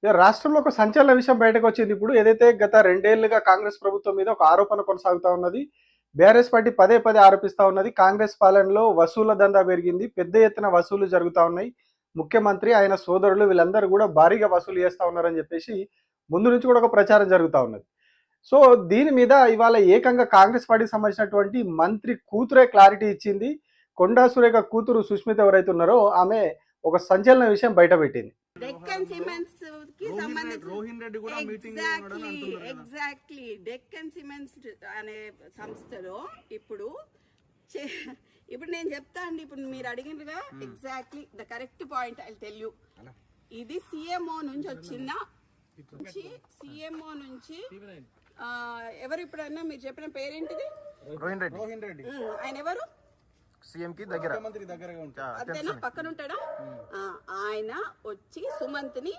రాష్ట్రంలో ఒక సంచలన విషయం బయటకొచ్చింది ఇప్పుడు. ఏదైతే గత 2 ఏళ్లుగా కాంగ్రెస్ ప్రభుత్వం మీద ఒక ఆరోపణ కొనసాగుతా ఉన్నది. బీఆర్ఎస్ పార్టీ పదే పదే ఆరోపిస్తా ఉన్నది. కాంగ్రెస్ పాలనలో వసూళ్ల దందా పెరిగింది. పెద్ద ఎత్తున వసూళ్లు జరుగుతా ఉన్నాయి. ముఖ్యమంత్రి, ఆయన సోదరులు వీళ్ళందరూ గూడా భారీగా వసూలు చేస్తా ఉన్నారని జెప్పేసి ముందు నుంచి కూడా ఒక ప్రచారం జరుగుతా ఉన్నది. సో, దీని మీద ఇవాళ ఏకంగా కాంగ్రెస్ పార్టీకి సంబంధించినటువంటి మంత్రి కూతురే క్లారిటీ ఇచ్చింది. కొండా సురేఖ కూతురు సుష్మిత ఎవరైతే ఉన్నారో ఆమె ఒక సంచలన విషయం బయటపెట్టింది. డెక్కన్ సిమెంట్స్ కి సంబంధించి రోహిన్ రెడ్డి కూడా మీటింగ్ ఎగ్జాక్ట్లీ డెక్కన్ సిమెంట్స్ అనే సంస్థలో ఇప్పుడు ఇప్పుడు నేను చెప్తా అండి. ఇప్పుడు మీరు అడిగినగా exactly the correct point I tell you. ఇది సిఎంఓ నుంచి వచ్చిన సిఎంఓ నుంచి ఎవరు ఇప్పుడన్నా మీరు చెప్పిన పేరేంటిది? రోహిన్ రెడ్డి ఆయన ఎవరు? సీఎం కి దగ్గర ముఖ్యమంత్రి దగ్గరగా ఉంటాడు. అంతేనా? పక్కన ఉంటాడా? ఆయన వచ్చి సుమంత్ ని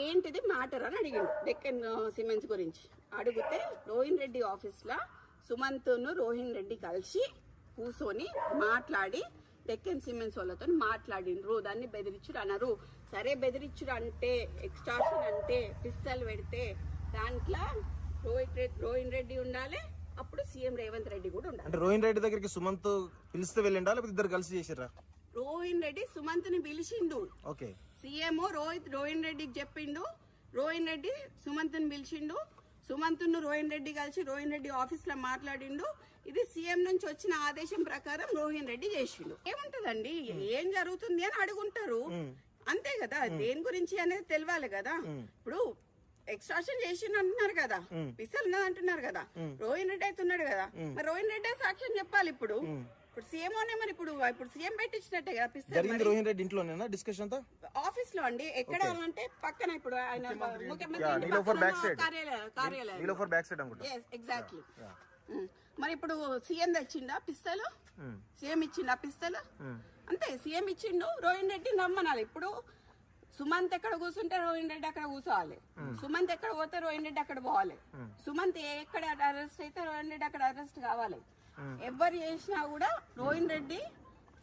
ఏంటిది మ్యాటర్ అని అడిగాడు డెక్కన్ సిమెంట్స్ గురించి. అడిగితే రోహిన్ రెడ్డి ఆఫీస్ లో సుమంత్ ను రోహిన్ రెడ్డి కలిసి కూర్చొని మాట్లాడి డెక్కన్ సిమెంట్స్ వాళ్ళతో మాట్లాడిండ్రు. దాన్ని బెదిరించుడు అన్నారు. సరే, బెదిరించుడు అంటే ఎక్స్టార్షన్ అంటే పిస్తల్ పెడితే దాంట్లో రోహిన్ రెడ్డి ఉండాలి, అప్పుడు సీఎం రేవంత్ రెడ్డి కూడా ఉండాలి. అంటే రోహిన్ రెడ్డి దగ్గరికి సుమంత్ పిలిస్తే వెళ్ళిండా లేకపోతే ఇద్దరు కలిసి చేసిరా? రోహిన్ రెడ్డి సుమంత్ ని పిలిచిండు. ఓకే. సీఎం రోహిన్ రెడ్డికి చెప్పిండు. రోహిన్ రెడ్డి సుమంత్ ని పిలిచిండు. సుమంత్ ను రోహిన్ రెడ్డి కలిసి రోహిన్ రెడ్డి ఆఫీస్ లో మాట్లాడిండు. ఇది సీఎం నుంచి వచ్చిన ఆదేశం ప్రకారం రోహిన్ రెడ్డి చేసిండు. ఏముంటదండి, ఏం జరుగుతుంది అని అడుగుంటారు, అంతే కదా. దేని గురించి అనేది తెలియాలి కదా. ఇప్పుడు ఎక్స్ట్రాక్షన్ చేసిండు అంటున్నారు కదా, పిసల్ ఉన్నది అంటున్నారు కదా, రోహిన్ రెడ్డి అయితే ఉన్నాడు కదా, మరి రోహిన్ రెడ్డి సాక్ష్యం చెప్పాలి. ఇప్పుడు సీఎంఓనే మరి ఇప్పుడు సీఎం పెట్టించినట్టే కదా పిస్తల్. రోహిన్ రెడ్డి ఇంట్లోనేనా డిస్కషన్ అంతా? ఆఫీస్ లో అండి. ఎక్కడ అంటే పక్కన ఇప్పుడు ఆయన ముఖ్యమంత్రి కార్యాలయం. ఎగ్జాక్ట్లీ. మరి ఇప్పుడు సీఎం తెచ్చిండా పిస్తల్? సీఎం ఇచ్చిండా పిస్తల్? అంతే, సీఎం ఇచ్చిండు. రోహిన్ రెడ్డి నమ్మనాలి. ఇప్పుడు సుమంత్ ఎక్కడ కూర్చుంటే రోహిన్ రెడ్డి అక్కడ కూర్చోవాలి. సుమంత్ ఎక్కడ పోతే రోహిన్ రెడ్డి అక్కడ పోవాలి. సుమంత్ ఎక్కడ అరెస్ట్ అయితే రోహిన్ రెడ్డి అక్కడ అరెస్ట్ కావాలి. ఎవరు చేసినా కూడా రోహిన్ రెడ్డి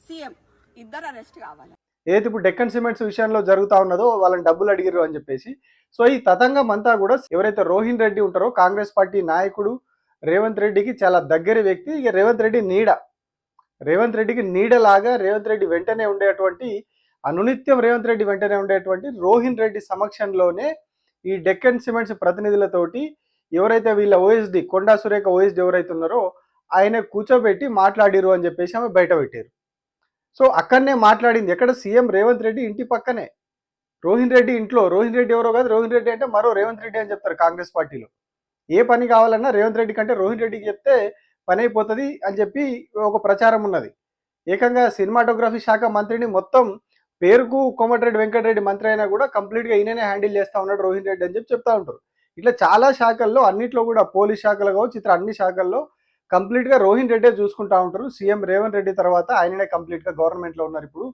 సీఎం ఇద్దరు అరెస్ట్ కావాలి. ఏది ఇప్పుడు డెక్కన్ సిమెంట్స్ విషయంలో జరుగుతా ఉన్నదో వాళ్ళని డబ్బులు అడిగిరు అని చెప్పేసి. సో ఈ తతంగం అంతా కూడా ఎవరైతే రోహిన్ రెడ్డి ఉంటారో కాంగ్రెస్ పార్టీ నాయకుడు రేవంత్ రెడ్డికి చాలా దగ్గర వ్యక్తి. ఇక రేవంత్ రెడ్డి రేవంత్ రెడ్డికి నీడలాగా రేవంత్ రెడ్డి వెంటనే ఉండేటువంటి అనునిత్యం రేవంత్ రెడ్డి వెంటనే ఉండేటువంటి రోహిన్ రెడ్డి సమక్షంలోనే ఈ డెక్కన్ సిమెంట్స్ ప్రతినిధులతోటి ఎవరైతే వీళ్ళ ఓఎస్డి కొండా సురేఖ ఓఎస్డి ఎవరైతే ఉన్నారో ఆయన కూర్చోబెట్టి మాట్లాడిరు అని చెప్పేసి ఆమె బయట పెట్టారు. సో అక్కడనే మాట్లాడింది. ఎక్కడ? సీఎం రేవంత్ రెడ్డి ఇంటి పక్కనే, రోహిన్ రెడ్డి ఇంట్లో. రోహిన్ రెడ్డి ఎవరో కాదు, రోహిన్ రెడ్డి అంటే మరో రేవంత్ రెడ్డి అని చెప్తారు కాంగ్రెస్ పార్టీలో. ఏ పని కావాలన్నా రేవంత్ రెడ్డి కంటే రోహిన్ రెడ్డికి చెప్తే పని అయిపోతుంది అని చెప్పి ఒక ప్రచారం ఉన్నది. ఏకంగా సినిమాటోగ్రఫీ శాఖ మంత్రిని మొత్తం పేరుకు కోమటిరెడ్డి వెంకటరెడ్డి మంత్రి అయినా కూడా కంప్లీట్గా ఈయననే హ్యాండిల్ చేస్తూ ఉన్నాడు రోహిన్ రెడ్డి అని చెప్పి చెప్తా ఉంటారు. ఇట్లా చాలా శాఖల్లో, అన్నిట్లో కూడా పోలీస్ శాఖలో కావచ్చు, ఇతర అన్ని శాఖల్లో కంప్లీట్గా రోహిన్ రెడ్డే చూసుకుంటా ఉంటారు. సీఎం రేవంత్ రెడ్డి తర్వాత ఆయననే కంప్లీట్గా గవర్నమెంట్లో ఉన్నారు ఇప్పుడు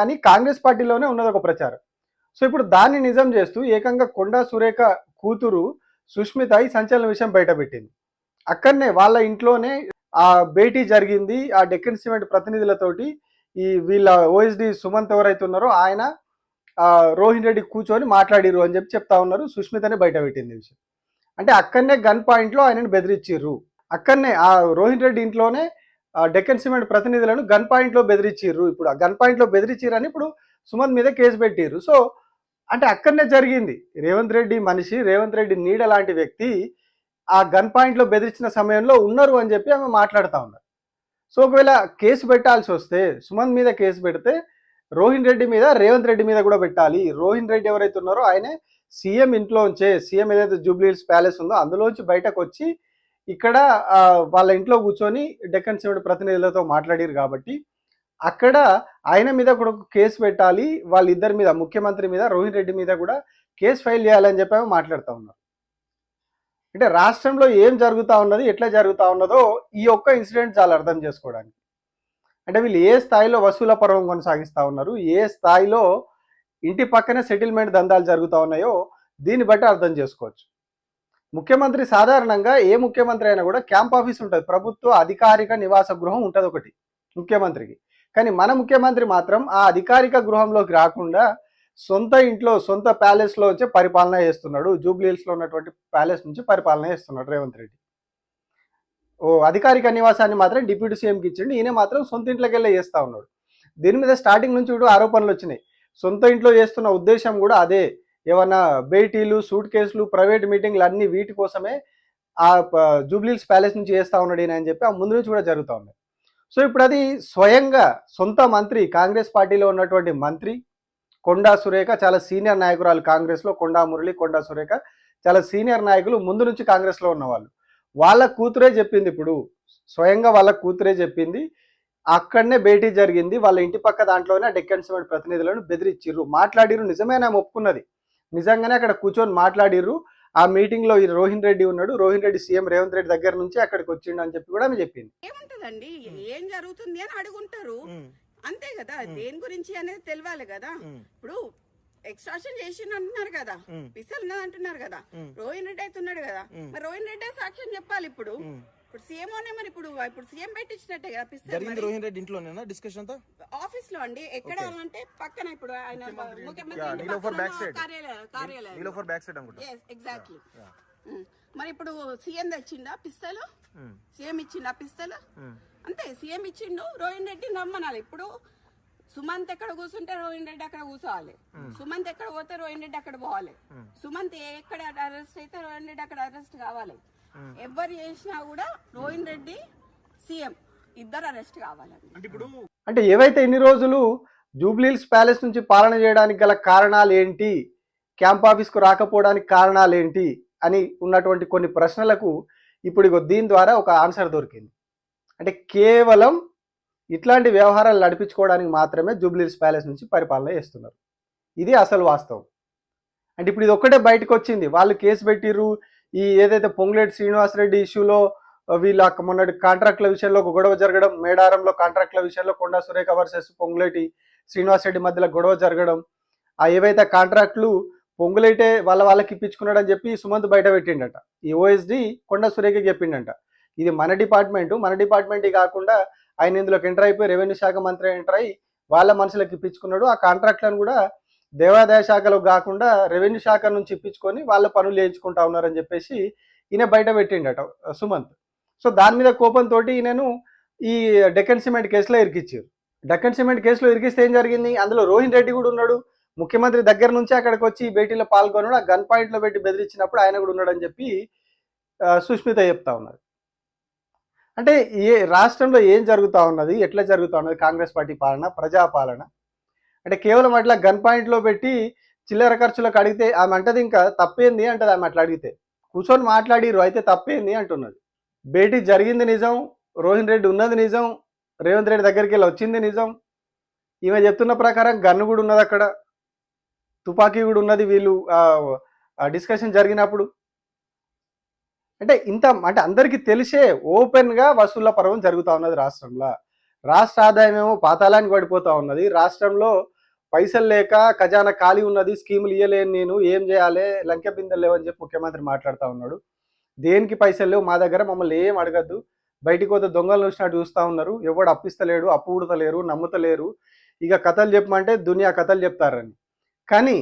అని కాంగ్రెస్ పార్టీలోనే ఉన్నది ఒక ప్రచారం. సో ఇప్పుడు దాన్ని నిజం చేస్తూ ఏకంగా కొండా సురేఖ కూతురు సుష్మిత ఈ సంచలన విషయం బయటపెట్టింది. అక్కడనే వాళ్ళ ఇంట్లోనే ఆ భేటీ జరిగింది ఆ డెక్కన్ సిమెంట్ ప్రతినిధులతోటి. ఈ వీళ్ళ ఓఎస్డి సుమంత్ ఎవరైతే ఉన్నారో ఆయన రోహిన్ రెడ్డి కూర్చొని మాట్లాడిరు అని చెప్పి చెప్తా ఉన్నారు. సుష్మితనే బయటపెట్టింది విషయం. అంటే అక్కడనే గన్ పాయింట్లో ఆయనను బెదిరించిర్రు. అక్కడనే ఆ రోహిన్ రెడ్డి ఇంట్లోనే డెక్కన్ సిమెంట్ ప్రతినిధులను గన్ పాయింట్లో బెదిరించిర్రు. ఇప్పుడు ఆ గన్ పాయింట్లో బెదిరించిరని ఇప్పుడు సుమంత్ మీద కేసు పెట్టిర్రు. సో అంటే అక్కడనే జరిగింది. రేవంత్ రెడ్డి మనిషి, రేవంత్ రెడ్డి నీడ లాంటి వ్యక్తి ఆ గన్ పాయింట్లో బెదిరించిన సమయంలో ఉన్నారు అని చెప్పి ఆమె మాట్లాడుతూ ఉన్నారు. సో ఒకవేళ కేసు పెట్టాల్సి వస్తే సుమంత్ మీద కేసు పెడితే రోహిన్ రెడ్డి మీద, రేవంత్ రెడ్డి మీద కూడా పెట్టాలి. రోహిన్ రెడ్డి ఎవరైతే ఉన్నారో ఆయనే సీఎం ఇంట్లోంచే, సీఎం ఏదైతే జూబ్లీహిల్స్ ప్యాలెస్ ఉందో అందులోంచి బయటకు వచ్చి ఇక్కడ వాళ్ళ ఇంట్లో కూర్చొని డెక్కన్ సిమెంట్ ప్రతినిధులతో మాట్లాడారు కాబట్టి అక్కడ ఆయన మీద కూడా కేసు పెట్టాలి. వాళ్ళిద్దరి మీద, ముఖ్యమంత్రి మీద, రోహిన్ రెడ్డి మీద కూడా కేసు ఫైల్ చేయాలని చెప్పి మాట్లాడుతూ ఉన్నారు. అంటే రాష్ట్రంలో ఏం జరుగుతూ ఉన్నది, ఎట్లా జరుగుతూ ఉన్నదో ఈ ఒక్క ఇన్సిడెంట్ చాలా అర్థం చేసుకోవడానికి. అంటే వీళ్ళు ఏ స్థాయిలో వసూల పర్వం కొనసాగిస్తూ ఉన్నారు, ఏ స్థాయిలో ఇంటి పక్కనే సెటిల్మెంట్ దందాలు జరుగుతూ ఉన్నాయో దీన్ని బట్టి అర్థం చేసుకోవచ్చు. ముఖ్యమంత్రి సాధారణంగా ఏ ముఖ్యమంత్రి అయినా కూడా క్యాంప్ ఆఫీస్ ఉంటుంది, ప్రభుత్వ అధికారిక నివాస గృహం ఉంటుంది ఒకటి ముఖ్యమంత్రికి. కానీ మన ముఖ్యమంత్రి మాత్రం ఆ అధికారిక గృహంలోకి రాకుండా సొంత ఇంట్లో సొంత ప్యాలెస్లో వచ్చి పరిపాలన చేస్తున్నాడు. జూబ్లీహిల్స్లో ఉన్నటువంటి ప్యాలెస్ నుంచి పరిపాలన చేస్తున్నాడు రేవంత్ రెడ్డి. అధికారిక నివాసాన్ని మాత్రం డిప్యూటీ సీఎంకి ఇచ్చిండు. ఈయన మాత్రం సొంత ఇంట్లోకి వెళ్ళి చేస్తూ ఉన్నాడు. దీని మీద స్టార్టింగ్ నుంచి కూడా ఆరోపణలు వచ్చినాయి. సొంత ఇంట్లో చేస్తున్న ఉద్దేశం కూడా అదే. ఏమన్నా భేటీలు, సూట్ కేసులు, ప్రైవేట్ మీటింగ్లు అన్ని వీటి కోసమే ఆ జూబ్లీహిల్స్ ప్యాలెస్ నుంచి చేస్తూ ఉన్నాడు ఈయన అని చెప్పి ఆ ముందు నుంచి కూడా జరుగుతూ ఉంది. సో ఇప్పుడు అది స్వయంగా సొంత మంత్రి, కాంగ్రెస్ పార్టీలో ఉన్నటువంటి మంత్రి కొండా సురేఖ, చాలా సీనియర్ నాయకురాలు కాంగ్రెస్లో. కొండా మురళి, కొండా సురేఖ చాలా సీనియర్ నాయకులు, ముందు నుంచి కాంగ్రెస్లో ఉన్నవాళ్ళు. వాళ్ళ కూతురే చెప్పింది, ఇప్పుడు స్వయంగా వాళ్ళ కూతురే చెప్పింది. అక్కడనే భేటీ జరిగింది, వాళ్ళ ఇంటి పక్క దాంట్లోనే డెక్కన్ సిమెంట్ ప్రతినిధులను బెదిరించిర్రు, మాట్లాడిర్రు. నిజమేనా ఒప్పుకున్నది, నిజంగానే అక్కడ కూర్చొని మాట్లాడిర్రు. ఆ మీటింగ్ లో రోహిన్ రెడ్డి ఉన్నాడు, రోహిన్ రెడ్డి సీఎం రేవంత్ రెడ్డి దగ్గర నుంచి అక్కడికి వచ్చిండు అని చెప్పి కూడా ఆమె చెప్పింది. ఏముంటదండి, ఏం జరుగుతుంది అని అడుగుంటారు, అంతే కదా. దేని గురించి అనేది తెలియాలి కదా. ఇప్పుడు ఎక్స్ట్రాక్షన్ చేసిండు అంటున్నారు కదా, పిసల్ ఉన్నది అంటున్నారు కదా, రోహిన్ రెడ్డి అయితే ఉన్నాడు కదా, మరి రోహిన్ రెడ్డి సాక్ష్యం చెప్పాలి. ఇప్పుడు సీఎం అనే మరి ఇప్పుడు సీఎం పెట్టించినట్టే కదా పిస్తల్. రోహిన్ రెడ్డి ఇంట్లోనేనా డిస్కషన్ అంతా? ఆఫీస్ లో అండి. ఎక్కడ అంటే పక్కన ఇప్పుడు ఆయన ముఖ్యమంత్రి ఎగ్జాక్ట్లీ. మరి ఇప్పుడు సీఎం తెచ్చిండా పిస్తలు, సీఎం ఇచ్చిండా పిస్తలు, అంతే. సీఎం ఇచ్చిండు, రోహిన్ రెడ్డి నమ్మనాలి. ఇప్పుడు సుమంత్ ఎక్కడ కూర్చుంటే రోహిన్ రెడ్డి అక్కడ కూర్చోవాలి, సుమంత్ ఎక్కడ పోతే రోహిన్ రెడ్డి అక్కడ పోవాలి, సుమంత్ ఎక్కడ అరెస్ట్ అయితే రోహిన్ రెడ్డి అక్కడ అరెస్ట్ కావాలి. ఎవరు చేసినా కూడా రోహిన్ రెడ్డి సీఎం ఇద్దరు అరెస్ట్ కావాలండి. అంటే ఏవైతే ఇన్ని రోజులు జూబ్లీహిల్స్ ప్యాలెస్ నుంచి పాలన చేయడానికి గల కారణాలు ఏంటి, క్యాంప్ ఆఫీస్కు రాకపోవడానికి కారణాలు ఏంటి అని ఉన్నటువంటి కొన్ని ప్రశ్నలకు ఇప్పుడు దీని ద్వారా ఒక ఆన్సర్ దొరికింది. అంటే కేవలం ఇట్లాంటి వ్యవహారాలు నడిపించుకోవడానికి మాత్రమే జూబ్లీహిల్స్ ప్యాలెస్ నుంచి పరిపాలన చేస్తున్నారు. ఇది అసలు వాస్తవం. అంటే ఇప్పుడు ఇది ఒక్కటే బయటకు వచ్చింది. వాళ్ళు కేసు పెట్టిర్రు. ఈ ఏదైతే పొంగులేటి శ్రీనివాసరెడ్డి ఇష్యూలో వీళ్ళ మొన్నటి కాంట్రాక్ట్ల విషయంలో ఒక గొడవ జరగడం, మేడారంలో కాంట్రాక్ట్ల విషయంలో కొండా సురేఖ వర్సెస్ పొంగులేటి శ్రీనివాసరెడ్డి మధ్యలో గొడవ జరగడం, ఆ ఏవైతే కాంట్రాక్ట్లు పొంగులేటే వాళ్ళకి ఇప్పించుకున్నాడు అని చెప్పి సుమంత్ బయట పెట్టిండట. ఈ ఓఎస్డి కొండా సురేఖకి చెప్పిండట, ఇది మన డిపార్ట్మెంట్ కాకుండా ఆయన ఇందులోకి ఎంటర్ అయిపోయి రెవెన్యూ శాఖ మంత్రి ఎంటర్ అయ్యి వాళ్ళ మనుషులకు ఇప్పించుకున్నాడు. ఆ కాంట్రాక్ట్లను కూడా దేవాదాయ శాఖలో కాకుండా రెవెన్యూ శాఖ నుంచి ఇప్పించుకొని వాళ్ళ పనులు చేయించుకుంటా ఉన్నారని చెప్పేసి ఈయన బయట పెట్టిండట సుమంత్. సో దాని మీద కోపంతో ఈయనను ఈ డెక్కన్ సిమెంట్ కేసులో ఇరికిచ్చారు. డెక్కన్ సిమెంట్ కేసులో ఇరికిస్తే ఏం జరిగింది, అందులో రోహిన్ రెడ్డి కూడా ఉన్నాడు. ముఖ్యమంత్రి దగ్గర నుంచి అక్కడికి వచ్చి భేటీలో పాల్గొన్నాడు. ఆ గన్ పాయింట్లో పెట్టి బెదిరించినప్పుడు ఆయన కూడా ఉన్నాడని చెప్పి సుష్మిత చెప్తా ఉన్నారు. అంటే ఏ రాష్ట్రంలో ఏం జరుగుతూ ఉన్నది, ఎట్లా జరుగుతూ ఉన్నది కాంగ్రెస్ పార్టీ పాలన, ప్రజాపాలన. అంటే కేవలం అట్లా గన్ పాయింట్లో పెట్టి చిల్లర ఖర్చులకు అడిగితే ఆమె అంటది ఇంకా తప్పేంది అంటది. ఆమె అట్లా అడిగితే కూర్చొని మాట్లాడిరు అయితే తప్పేంది అంటున్నది. భేటీ జరిగింది నిజం, రోహిన్ రెడ్డి ఉన్నది నిజం, రేవంత్ రెడ్డి దగ్గరికి వెళ్ళి వచ్చింది నిజం. ఈమె చెప్తున్న ప్రకారం గన్ను కూడా ఉన్నది, అక్కడ తుపాకీ కూడా ఉన్నది వీళ్ళు డిస్కషన్ జరిగినప్పుడు. అంటే అంటే అందరికీ తెలిసే ఓపెన్గా వసూళ్ల పర్వం జరుగుతూ ఉన్నది రాష్ట్రంలో. రాష్ట్ర ఆదాయం ఏమో పాతాళానికి పడిపోతూ ఉన్నది. రాష్ట్రంలో పైసలు లేక ఖజానా ఖాళీ ఉన్నది, స్కీములు ఇవ్వలేను, నేను ఏం చేయాలి, లంకె బిందెలు లేవని చెప్పి ముఖ్యమంత్రి మాట్లాడుతూ ఉన్నాడు. దేనికి పైసలు లేవు మా దగ్గర, మమ్మల్ని ఏం అడగద్దు, బయటికి పోతే దొంగలు చూసినట్టు చూస్తూ ఉన్నారు, ఎవడు అప్పిస్తలేడు, అప్పు ఉడతలేరు, నమ్ముతలేరు, ఇక కథలు చెప్పమంటే దునియా కథలు చెప్తారని. కానీ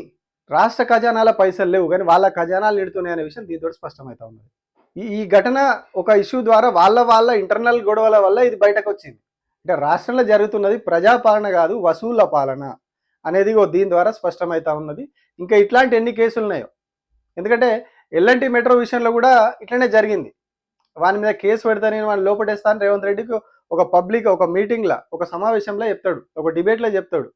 రాష్ట్ర ఖజానాల పైసలు లేవు, కానీ వాళ్ళ ఖజానాలు నిడుతున్నాయనే విషయం దీంతో స్పష్టమవుతా ఉన్నది. ఈ ఘటన ఒక ఇష్యూ ద్వారా వాళ్ళ ఇంటర్నల్ గొడవల వల్ల ఇది బయటకు వచ్చింది. అంటే రాష్ట్రంలో జరుగుతున్నది ప్రజాపాలన కాదు, వసూళ్ల పాలన అనేది దీని ద్వారా స్పష్టమవుతా ఉన్నది. ఇంకా ఇట్లాంటి ఎన్ని కేసులు ఉన్నాయో, ఎందుకంటే ఎల్ఎన్టీ మెట్రో విషయంలో కూడా ఇట్లనే జరిగింది. వాని మీద కేసు పెడతా, నేను వాడిని లోపటేస్తాను రేవంత్ రెడ్డికి ఒక మీటింగ్లో, ఒక సమావేశంలో చెప్తాడు, ఒక డిబేట్లో చెప్తాడు,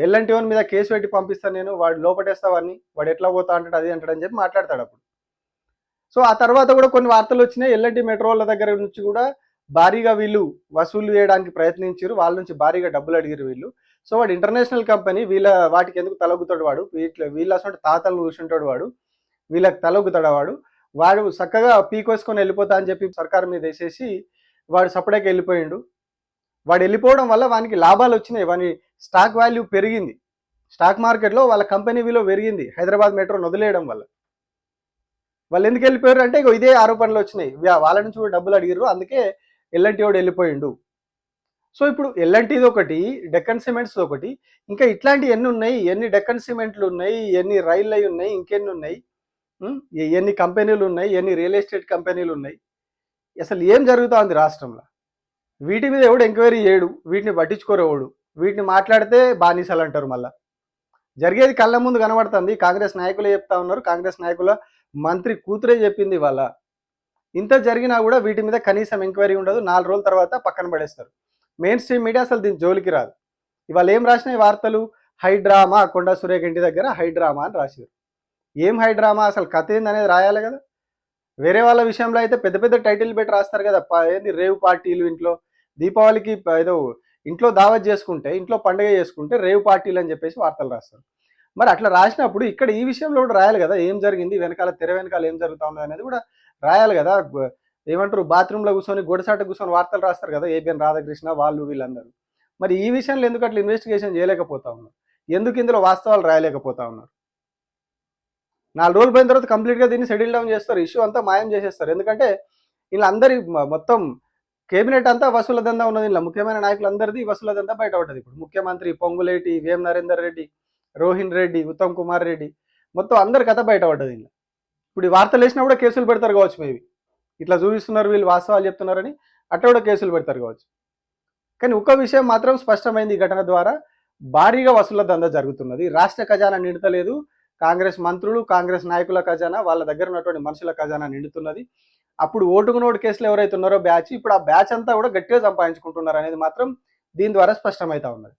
ఎల్ఎన్టీ వన్ మీద కేసు పెట్టి పంపిస్తాను నేను, వాడు లోపటేస్తా వాడిని, వాడు ఎట్లా పోతా అంటాడు, అది అంటాడు అని చెప్పి మాట్లాడతాడు అప్పుడు. సో ఆ తర్వాత కూడా కొన్ని వార్తలు వచ్చినాయి, ఎల్ఎన్టీ మెట్రో వాళ్ళ దగ్గర నుంచి కూడా భారీగా వీళ్ళు వసూలు చేయడానికి ప్రయత్నించారు, వాళ్ళ నుంచి భారీగా డబ్బులు అడిగారు వీళ్ళు. సో వాడు ఇంటర్నేషనల్ కంపెనీ, వాటికి ఎందుకు తలొగ్గుతాడు వాడు, వీళ్ళ అసలు తాతలు కూర్చుంటాడు వాడు, వీళ్ళకి తలొగ్గుతాడు వాడు చక్కగా పీకొసుకొని వెళ్ళిపోతా అని చెప్పి సర్కారు మీద వేసేసి వాడు సపరేట్గా వెళ్ళిపోయిండు. వాడు వెళ్ళిపోవడం వల్ల వానికి లాభాలు వచ్చినాయి, వాని స్టాక్ వాల్యూ పెరిగింది, స్టాక్ మార్కెట్లో వాళ్ళ కంపెనీ విలువ పెరిగింది హైదరాబాద్ మెట్రోను వదిలేయడం వల్ల. వాళ్ళు ఎందుకు వెళ్ళిపోయారు అంటే ఇదే ఆరోపణలు వచ్చినాయి, వాళ్ళ నుంచి కూడా డబ్బులు అడిగారు, అందుకే ఎల్ఎన్టీ వాడు వెళ్ళిపోయిండు. సో ఇప్పుడు ఎల్ఎన్టీది ఒకటి, డెక్కన్ సిమెంట్స్ ఒకటి, ఇంకా ఇట్లాంటివి ఎన్ని ఉన్నాయి, ఎన్ని డెక్కన్ సిమెంట్లు ఉన్నాయి, ఎన్ని రైళ్ళు అయి ఉన్నాయి, ఇంకెన్ని ఉన్నాయి, ఎన్ని కంపెనీలు ఉన్నాయి, ఎన్ని రియల్ ఎస్టేట్ కంపెనీలు ఉన్నాయి, అసలు ఏం జరుగుతోంది రాష్ట్రంలో? వీటి మీద ఎవడు ఎంక్వైరీ చేయడు, వీటిని పట్టించుకోరేవాడు, వీటిని మాట్లాడితే బానిసలు అంటారు. మళ్ళా జరిగేది కళ్ళ ముందు కనబడుతుంది. కాంగ్రెస్ నాయకులే చెప్తా ఉన్నారు, కాంగ్రెస్ నాయకుల మంత్రి కూతురే చెప్పింది ఇవాళ. ఇంత జరిగినా కూడా వీటి మీద కనీసం ఎంక్వైరీ ఉండదు. 4 రోజుల తర్వాత పక్కన పడేస్తారు. మెయిన్ స్ట్రీమ్ మీడియా అసలు దీని జోలికి రాదు. ఇవాళ ఏం రాసినాయి వార్తలు? హైడ్రామా, కొండా సురేఖ ఇంటి దగ్గర హైడ్రామా అని రాశారు. ఏం హైడ్రామా, అసలు కథ ఏందనేది రాయాలి కదా. వేరే వాళ్ళ విషయంలో అయితే పెద్ద పెద్ద టైటిల్ పెట్టి రాస్తారు కదా, ఏంది రేవ్ పార్టీలు, ఇంట్లో దీపావళికి ఏదో ఇంట్లో దావత్ చేసుకుంటే, ఇంట్లో పండుగ చేసుకుంటే రేవ్ పార్టీలు అని చెప్పేసి వార్తలు రాస్తారు. మరి అట్లా రాసినప్పుడు ఇక్కడ ఈ విషయంలో కూడా రాయాలి కదా, ఏం జరిగింది వెనకాల, తెర వెనకాల ఏం జరుగుతా ఉన్నది అనేది కూడా రాయాలి కదా. ఏమంటారు, బాత్రూంలో కూర్చొని గొడసాట కూర్చొని వార్తలు రాస్తారు కదా ఏబిఎన్ రాధాకృష్ణ వాళ్ళు వీళ్ళందరూ. మరి ఈ విషయంలో ఎందుకు అట్లా ఇన్వెస్టిగేషన్ చేయలేకపోతా ఉన్నారు? ఎందుకు ఇందులో వాస్తవాలు రాయలేకపోతా ఉన్నారు? 4 రోజులు పోయిన తర్వాత కంప్లీట్గా దీన్ని సెటిల్ డౌన్ చేస్తారు, ఇష్యూ అంతా మాయం చేసేస్తారు. ఎందుకంటే వీళ్ళందరి మొత్తం కేబినెట్ అంతా వసూల దందా ఉన్నది. ఇలా ముఖ్యమైన నాయకులందరిది వసూల దందా బయటపడ్డది. ఇప్పుడు ముఖ్యమంత్రి పొంగులేటి, వేం నరేందర్ రెడ్డి, రోహిన్ రెడ్డి, ఉత్తమ్ కుమార్ రెడ్డి, మొత్తం అందరి కథ బయటపడ్డది. ఇలా ఇప్పుడు ఈ వార్తలు వేసినా కూడా కేసులు పెడతారు కావచ్చు. మేబీ ఇట్లా చూపిస్తున్నారు వీళ్ళు, వాస్తవాలు చెప్తున్నారని అట్లా కూడా కేసులు పెడతారు కావచ్చు. కానీ ఒక్క విషయం మాత్రం స్పష్టమైంది ఈ ఘటన ద్వారా, భారీగా వసూళ్ల దందా జరుగుతున్నది. రాష్ట్ర ఖజానా నిండుతలేదు, కాంగ్రెస్ మంత్రులు, కాంగ్రెస్ నాయకుల ఖజానా, వాళ్ళ దగ్గర ఉన్నటువంటి మనుషుల ఖజానా నిండుతున్నది. అప్పుడు ఓటుకు నోటు కేసులు ఎవరైతే ఉన్నారో బ్యాచ్, ఇప్పుడు ఆ బ్యాచ్ అంతా కూడా గట్టిగా సంపాదించుకుంటున్నారు అనేది మాత్రం దీని ద్వారా స్పష్టమవుతా ఉన్నది.